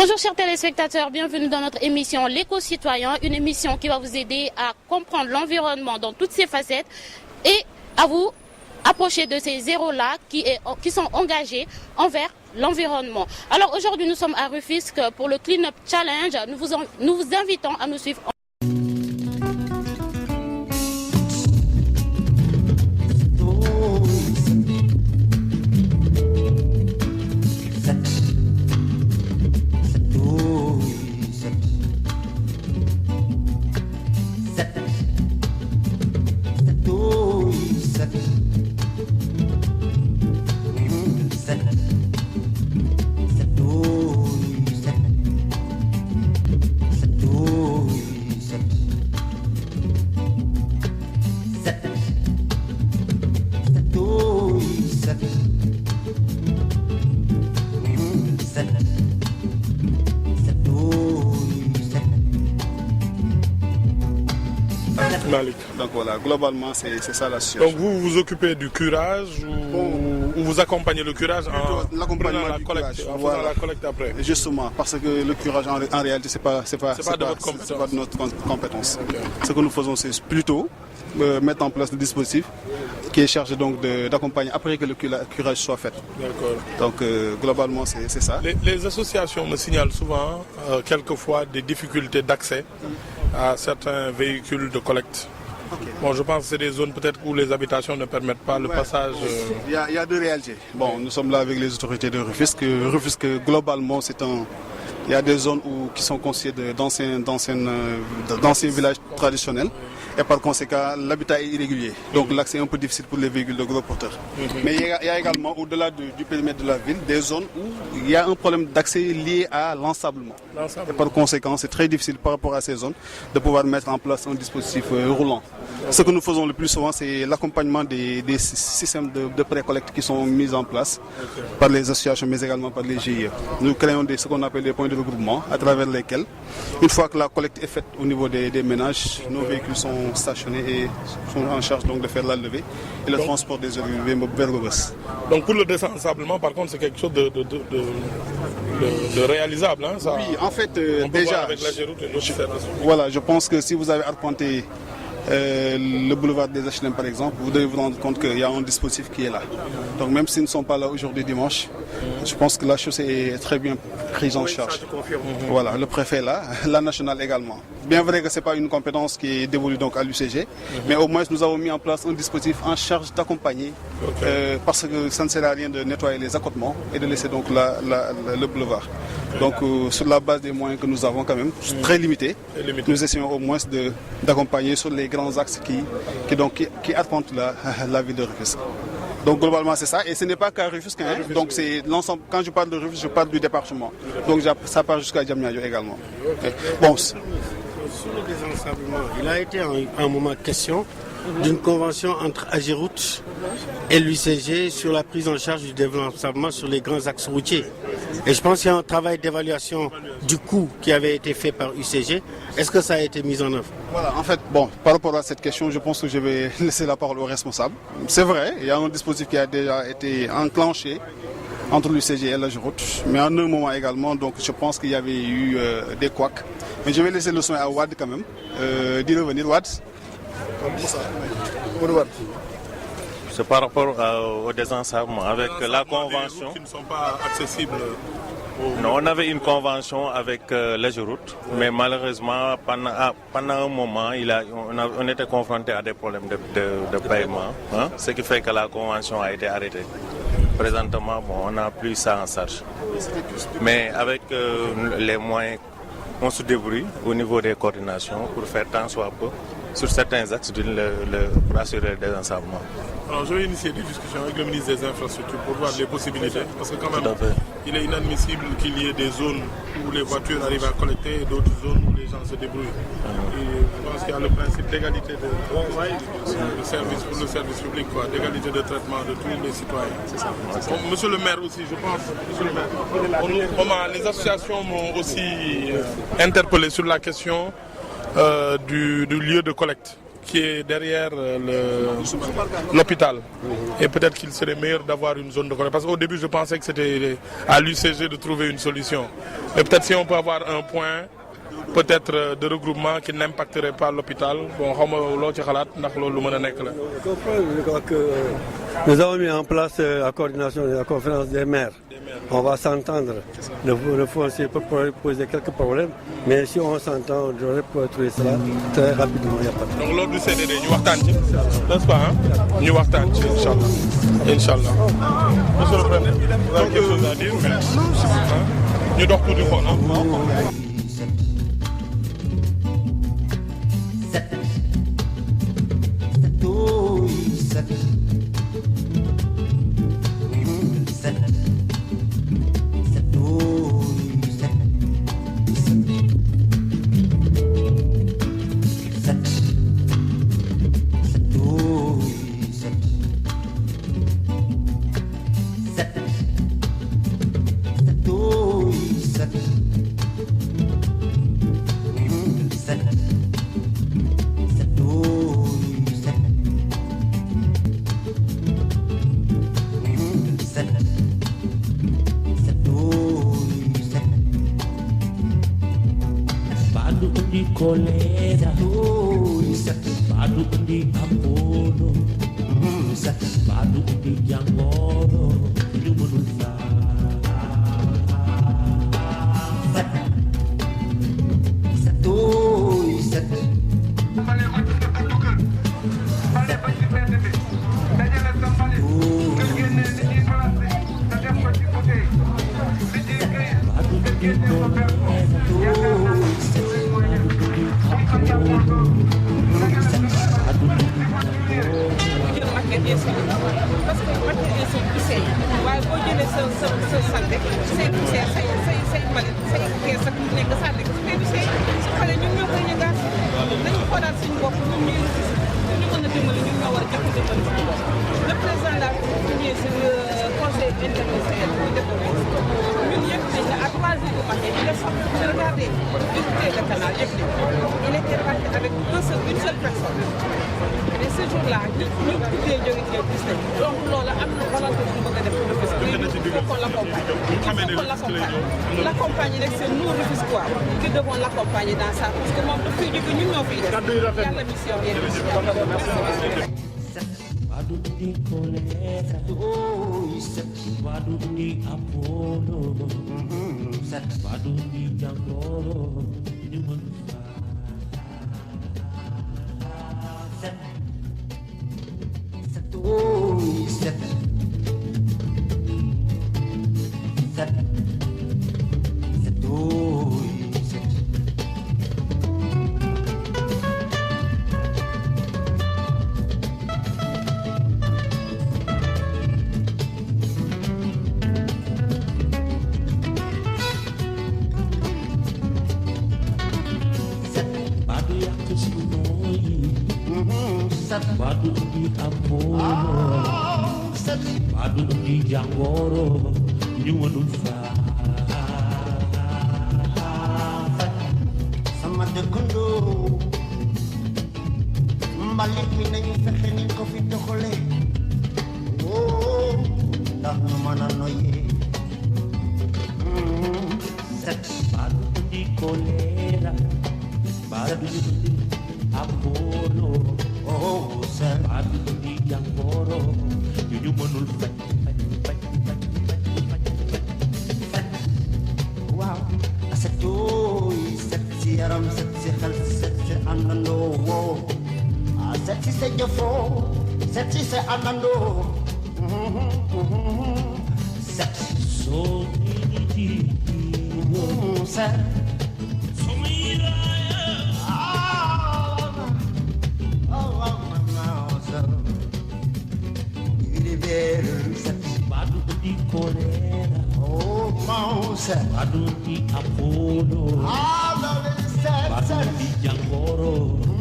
Bonjour chers téléspectateurs, bienvenue dans notre émission L'éco-citoyen, une émission qui va vous aider à comprendre l'environnement dans toutes ses facettes et à vous approcher de ces héros-là qui sont engagés envers l'environnement. Alors aujourd'hui nous sommes à Rufisque pour le Clean Up Challenge, nous vous invitons à nous suivre. Donc voilà, globalement c'est ça la situation. Donc vous vous occupez du curage ou vous accompagnez le curage en l'accompagnement la collecte, en faisant la collecte après? Justement, parce que le curage en réalité c'est pas de notre compétence. Okay. Ce que nous faisons c'est plutôt mettre en place le dispositif qui est chargé donc d'accompagner après que le curage soit fait. D'accord. Donc globalement c'est ça. Les associations me signalent souvent quelquefois des difficultés d'accès à certains véhicules de collecte. Okay. Bon, je pense que c'est des zones peut-être où les habitations ne permettent pas le passage. Il y a deux réalités. Bon, nous sommes là avec les autorités de Rufisque. Rufisque, globalement, il y a des zones qui sont considérées d'anciens villages traditionnels. Et par conséquent, l'habitat est irrégulier. Donc l'accès est un peu difficile pour les véhicules de gros porteurs. Mais il y a également, au-delà du périmètre de la ville, des zones où il y a un problème d'accès lié à l'ensablement. Et par conséquent, c'est très difficile par rapport à ces zones de pouvoir mettre en place un dispositif roulant. Ce que nous faisons le plus souvent, c'est l'accompagnement des systèmes de pré-collecte qui sont mis en place par les associations, mais également par les GIE. Nous créons ce qu'on appelle des points de regroupement, à travers lesquels, une fois que la collecte est faite au niveau des ménages, nos véhicules sont stationnés et sont en charge donc de faire la levée et le transport des ordures vers le reste. Donc pour le désensablement, par contre, c'est quelque chose de réalisable, hein, ça. Oui, en fait, on peut déjà, voir avec la Géroute et d'autres services. Voilà, je pense que si vous avez arpenté le boulevard des HLM par exemple, vous devez vous rendre compte qu'il y a un dispositif qui est là. Donc même s'ils ne sont pas là aujourd'hui dimanche, je pense que la chaussée est très bien prise en charge. Voilà, le préfet est là, la nationale également. Bien vrai que ce n'est pas une compétence qui est dévolue donc à l'UCG, mais au moins nous avons mis en place un dispositif en charge d'accompagner, parce que ça ne sert à rien de nettoyer les accotements et de laisser donc le boulevard. Donc sur la base des moyens que nous avons quand même, très limités, nous essayons au moins d'accompagner sur les grands axes qui arpentent la ville de Rufisque. Donc globalement c'est ça, et ce n'est pas qu'à Rufisque, hein. Donc c'est l'ensemble. Quand je parle de Rufisque, je parle du département. Donc ça part jusqu'à Diamniadio également. Bon. Sur le désensablement, il a été à un moment question d'une convention entre Agiroute et l'UCG sur la prise en charge du désensablement sur les grands axes routiers. Et je pense qu'il y a un travail d'évaluation du coût qui avait été fait par UCG. Est-ce que ça a été mis en œuvre? Voilà, en fait, bon, par rapport à cette question, je pense que je vais laisser la parole aux responsables. C'est vrai, il y a un dispositif qui a déjà été enclenché entre l'UCG et l'Agiroute, mais en un moment également, donc je pense qu'il y avait eu des couacs. Mais je vais laisser le soin à Wad quand même, d'y revenir. Wad. C'est par rapport au désensablement avec la convention. Qui ne sont pas accessibles. Non, on avait une convention avec l'Agiroute, mais malheureusement, pendant un moment, on était confronté à des problèmes de paiement, hein, ce qui fait que la convention a été arrêtée. Présentement, on n'a plus ça en charge. Mais avec les moyens, on se débrouille au niveau des coordinations pour faire tant soit peu sur certains axes pour assurer le désensablement. Alors je vais initier des discussions avec le ministre des Infrastructures pour voir les possibilités, parce que quand même, il est inadmissible qu'il y ait des zones où les voitures arrivent à collecter et d'autres zones où les gens se débrouillent. Et je pense qu'il y a le principe d'égalité de service pour le service public, d'égalité de traitement de tous les citoyens. C'est ça. Bon, monsieur le maire aussi, je pense, monsieur le maire, les associations m'ont aussi interpellé sur la question du lieu de collecte qui est derrière l'hôpital. Et peut-être qu'il serait meilleur d'avoir une zone de collecte. Parce qu'au début, je pensais que c'était à l'UCG de trouver une solution. Mais peut-être si on peut avoir un point, peut-être de regroupement qui n'impacterait pas l'hôpital. Bon, je crois que nous avons mis en place la coordination de la conférence des maires. On va s'entendre. Le foncier peut poser quelques problèmes, mais si on s'entend, on devrait pouvoir trouver cela très rapidement. Il y a pas de... Donc lors du CDD, nous partons, n'est-ce pas? Nous partons, Inch'Allah. Monsieur le Président, vous avez quelque chose à dire? Nous dormons tout du fond, non? L'accompagner, c'est nous, Rufisquois, qui devons l'accompagner dans ça. Parce que mon fils dit que nous, nous faisons. Il y a la mission. Apollo, Badu di Jangoro.